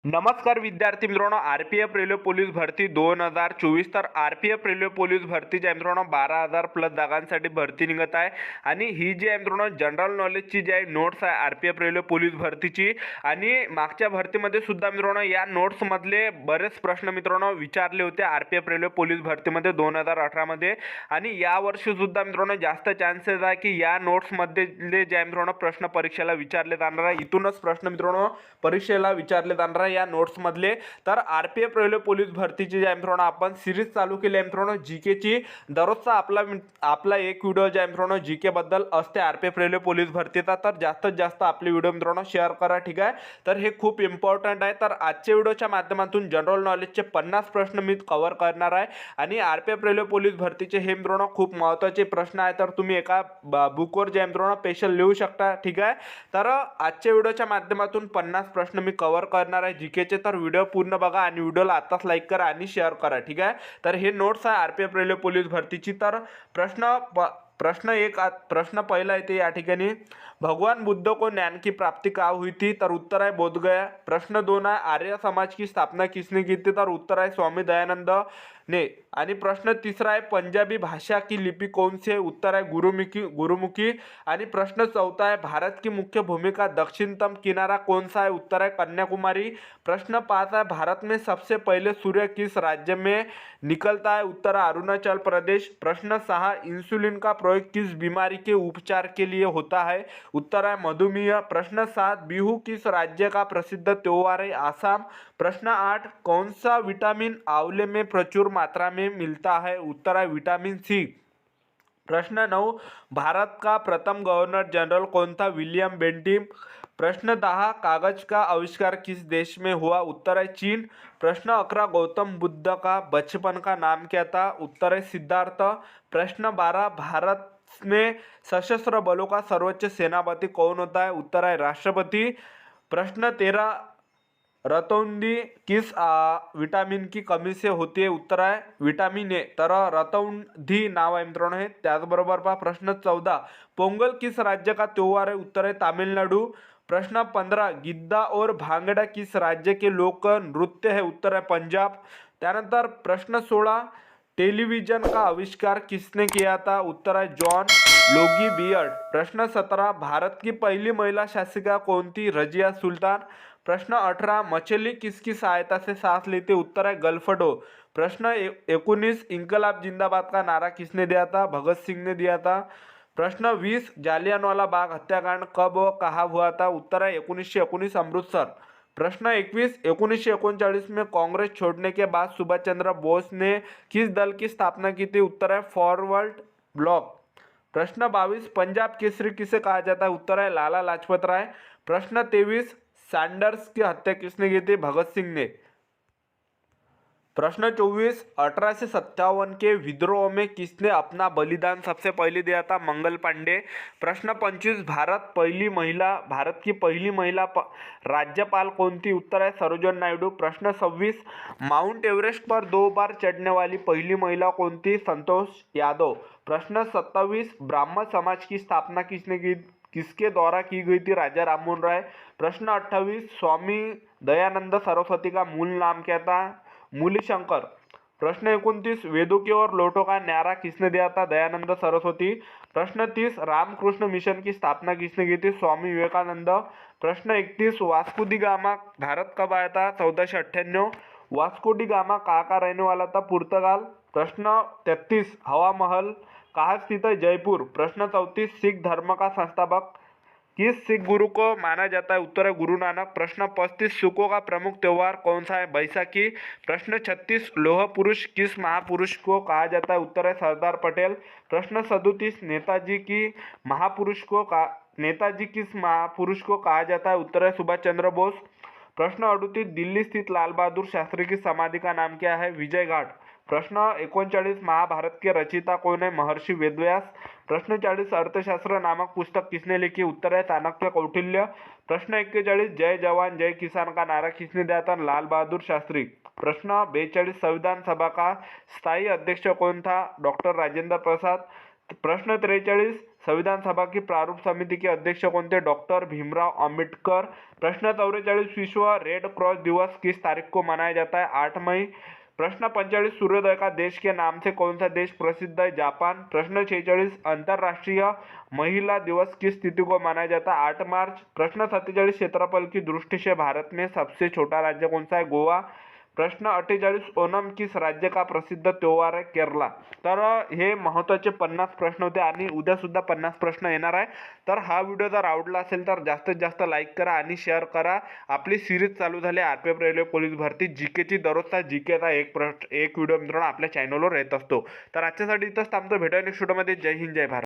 नमस्कार विद्यार्थी मित्रांनो, आरपीएफ रेल्वे पोलीस भरती 2024 तर आरपीएफ रेल्वे पोलीस भरतीची आहे मित्रांनो 12,000 प्लस जागांसाठी भरती निघत आहे. आणि ही जी आहे मित्रांनो जनरल नॉलेजची जी आहे नोट्स आहे आरपीएफ रेल्वे पोलीस भरतीची. आणि मागच्या भरतीमध्ये सुद्धा मित्रांनो या नोट्स मधले बरेच प्रश्न मित्रांनो विचारले होते आरपीएफ रेल्वे पोलीस भरतीमध्ये 2018 मध्ये. आणि या वर्षी सुद्धा मित्रांनो जास्त चान्सेस आहे की या नोट्स मध्ये जे आहे मित्रांनो प्रश्न परीक्षेला विचारले जाणार आहे. इथूनच प्रश्न मित्रांनो परीक्षेला विचारले जाणार या नोट्स मधले. तर आरपीएफ रेल्वे पोलीस भरतीची जे आहे मित्रांनो आपण सिरीज चालू केली आहे मित्रांनो जीकेची. दररोजचा आपला एक व्हिडिओ जे आहे मित्रांनो जीके बद्दल असते आरपीएफ रेल्वे पोलीस भरतीचा. तर जास्तीत जास्त आपले व्हिडिओ मित्रांनो शेअर करा, ठीक आहे. तर हे खूप इम्पॉर्टंट आहे. तर आजच्या व्हिडिओच्या माध्यमातून जनरल नॉलेजचे 50 प्रश्न मी कव्हर करणार आहे. आणि आरपीएफ रेल्वे पोलीस भरतीचे हे मित्रांनो खूप महत्त्वाचे प्रश्न आहे. तर तुम्ही एका बुकवर जे आहे मित्रांनो स्पेशल लिहू शकता, ठीक आहे. तर आजच्या व्हिडिओच्या माध्यमातून 50 प्रश्न मी कव्हर करणार आहे जीकेचे. तर व्हिडिओ पूर्ण बघा आणि व्हिडिओला आताच लाईक करा आणि शेअर करा, ठीक आहे. तर हे नोट्स आहे आरपीएफ रेल्वे पोलीस भरतीची. तर प्रश्न पहिला येते या ठिकाणी, भगवान बुद्ध को ज्ञान की प्राप्ति कहाँ हुई थी? तर उत्तर आहे बोधगया. प्रश्न 2 आहे, आर्य समाज की स्थापना किसने की थी? तर उत्तर आहे स्वामी दयानंद ने. आणि प्रश्न 3 आहे, पंजाबी भाषा की लिपि कौन सी है? उत्तर आहे गुरुमुखी. आणि प्रश्न 4 आहे, भारत की मुख्य भूमिका दक्षिणतम किनारा कौन सा है? उत्तर आहे कन्याकुमारी. प्रश्न 5 है, भारत में सबसे पहले सूर्य किस राज्य में निकलता है? उत्तर है अरुणाचल प्रदेश. प्रश्न 6, इंसुलिन का प्रयोग किस बीमारी के उपचार के लिए होता है? उत्तर है मधुमेह. प्रश्न 7, बिहू किस राज्य का प्रसिद्ध त्योहार है? आसाम. प्रश्न 8, कौन सा विटामिन आंवले में प्रचुर मात्रा में मिलता है? उत्तर है विटामिन सी. प्रश्न 9, भारत का प्रथम गवर्नर जनरल कौन था? William Bentinck. प्रश्न 10, कागज का आविष्कार किस देश में हुआ? उत्तर है चीन. प्रश्न 11, गौतम बुद्ध का बचपन का नाम क्या था? उत्तर है सिद्धार्थ. प्रश्न 12, भारत में सशस्त्र बलों का सर्वोच्च सेनापति कौन होता है? उत्तर है राष्ट्रपति. प्रश्न 13, रतौंधी किस विटामिन की कमी से होती है? उत्तर आहे विटामिन ए. तर रतौंधी नाव आहे मित्रांनो हे. त्याचबरोबर पहा प्रश्न 14, पोंगल किस राज्य का त्योहार है? उत्तर है तामिलनाडु. प्रश्न 15, गिद्दा और भांगड़ा किस राज्य के लोक नृत्य है? उत्तर है पंजाब. त्यानंतर प्रश्न 16, टेलीविजन का आविष्कार किसने किया था? उत्तर है जॉन लोगी बियर्ड. प्रश्न 17, भारत की पहली महिला शासिका कौन थी? रजिया सुल्तान. प्रश्न 18, मछली किसकी सहायता से सांस लेती? उत्तर है गल्फडो. प्रश्न 19, इंकलाब जिंदाबाद का नारा किसने दिया था? भगत सिंह ने दिया था. प्रश्न 20, जालियनवाला बाग हत्याकांड कब व कहाँ हुआ था? उत्तर है 1919 अमृतसर. प्रश्न 21, 1939 में कांग्रेस छोड़ने के बाद सुभाष चंद्र बोस ने किस दल की स्थापना की थी? उत्तर है फॉरवर्ड ब्लॉक. प्रश्न 22, पंजाब केसरी किसे कहा जाता है? उत्तर है लाला लाजपत राय. प्रश्न 23, सैंडर्स की हत्या किसने की थी? भगत सिंह ने. प्रश्न 24, 1857 के विद्रोह में किसने अपना बलिदान सबसे पहले दिया था? मंगल पांडे. प्रश्न 25, भारत की पहली महिला राज्यपाल कौन थी? उत्तर है सरोजन नायडू. प्रश्न 26, माउंट एवरेस्ट पर 2 बार चढ़ने वाली पहली महिला कौन थी? संतोष यादव. प्रश्न 27, ब्राह्मण समाज की स्थापना किसके द्वारा की गई थी? राजा राममोहन राय. प्रश्न 28, स्वामी दयानंद सरस्वती का मूल नाम क्या था? मूलीशंकर. प्रश्न 29, वेदों की ओर लौटो का नारा किसने दिया था? दयानंद सरस्वती. प्रश्न 30, रामकृष्ण मिशन की स्थापना किसने की थी? स्वामी विवेकानंद. प्रश्न 31, वास्को डी गामा भारत कब आया था? 1498. वास्को डी गामा कहाँ का रहने वाला था? पुर्तगाल. प्रश्न 33, हवा महल कहाँ स्थित है? जयपुर. प्रश्न 34, सिख धर्म का संस्थापक किस सिख गुरु को माना जाता है? उत्तर है गुरु नानक. प्रश्न 35, सिखों का प्रमुख त्योहार कौन सा है? बैसाखी. प्रश्न 36, लोह पुरुष किस महापुरुष को कहा जाता है? उत्तर है सरदार पटेल. प्रश्न 37, नेताजी किस महापुरुष को कहा जाता है? उत्तर है सुभाष चंद्र बोस. प्रश्न 38, दिल्ली स्थित लाल बहादुर शास्त्री की समाधि का नाम क्या है? विजय घाट. प्रश्न 39, महाभारत के रचयिता कौन है? महर्षि वेदव्यास. प्रश्न 40, अर्थशास्त्र नामक पुस्तक किसने लिखी? उत्तर है चाणक्य कौटिल्य. प्रश्न 41, जय जवान जय किसान का नारा किसने दिया था? लाल बहादुर शास्त्री. प्रश्न 42, संविधान सभा का स्थायी अध्यक्ष कौन था? डॉक्टर राजेंद्र प्रसाद. प्रश्न 43, संविधान सभा की प्रारूप समिति के अध्यक्ष कौन थे? डॉक्टर भीमराव अंबेडकर। प्रश्न 44, विश्व रेड क्रॉस दिवस किस तारीख को मनाया जाता है? 8 मई। प्रश्न 45, सूर्योदय का देश के नाम से कौन सा देश प्रसिद्ध है? जापान। प्रश्न 46, अंतर्राष्ट्रीय महिला दिवस किस तिथि को मनाया जाता है? 8 मार्च। प्रश्न 47, क्षेत्रफल की दृष्टि से भारत में सबसे छोटा राज्य कौन सा है? गोवा। प्रश्न 48, ओणम किस राज्य का प्रसिद्ध त्योहार आहे? केरला। तर हे महत्त्वाचे 50 प्रश्न होते आणि उद्या सुद्धा 50 प्रश्न येणार आहे. तर हा व्हिडिओ जर आवडला असेल तर जास्तीत जास्त लाईक करा आणि शेअर करा. आपली सिरीज चालू झाली आरपीएफ रेल्वे पोलीस भरती जीकेची. दररोजचा जीकेचा एक व्हिडिओ मित्रांनो आपल्या चॅनलवर येत असतो. तर आजच्यासाठी इथंच थांबतो. भेटूया नेक्स्ट व्हिडिओमध्ये. जय हिंद जय भारत.